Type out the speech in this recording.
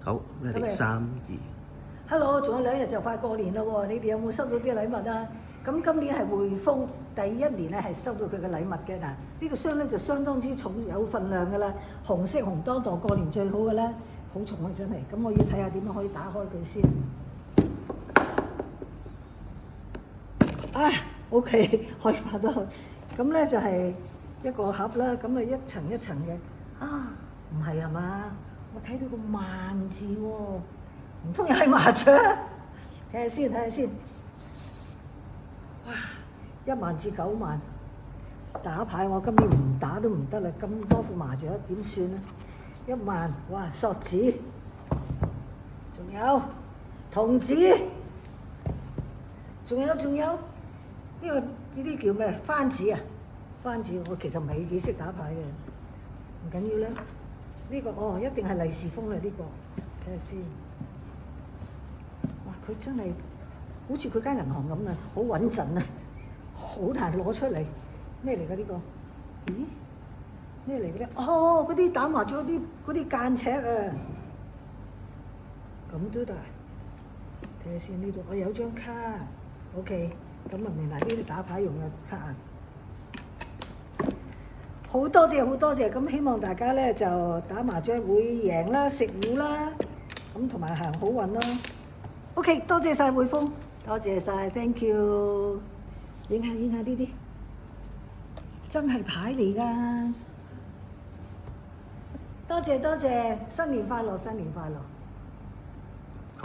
好，1、3、2。Hello，仲有2日就快過年啦喎！你哋有冇收到啲禮物啊？咁今年係匯豐第1年咧係收到佢嘅禮物嘅嗱，呢個箱咧就相當之重有份量㗎啦，紅色紅當當過年最好嘅啦，好重啊真係。咁我要睇下點樣可以打開佢先。啊，OK，可以拍得開。咁咧就係一個盒啦，咁啊一層一層嘅。啊，唔係啊嘛？我睇到個萬字喎，唔通又係麻雀？睇下先，睇下先。哇！1萬至9萬打牌，我今年唔打都唔得啦，咁多副麻雀點算啊？1萬，哇！索子，仲有童子，仲有呢個呢啲叫咩？番子啊！番子我其實唔係幾識打牌嘅，唔緊要啦。呢個哦，一定係利是封啦！呢個睇下先。哇！佢真係好似佢間銀行咁啊，好穩陣啊，好難攞出嚟。咩嚟㗎呢個？咦？咩嚟嘅咧？哦，嗰啲打麻雀嗰啲間尺啊！咁都得。睇下先呢度，我有張卡。OK， 咁啊明嗱呢啲打牌用嘅卡啊。好多謝好多謝，咁希望大家咧就打麻雀會贏啦、食糊啦，咁同埋行好運啦。OK， 多謝晒匯豐，多謝晒 ，thank you。影下呢啲，真係牌嚟㗎。多謝，新年快樂，新年快樂。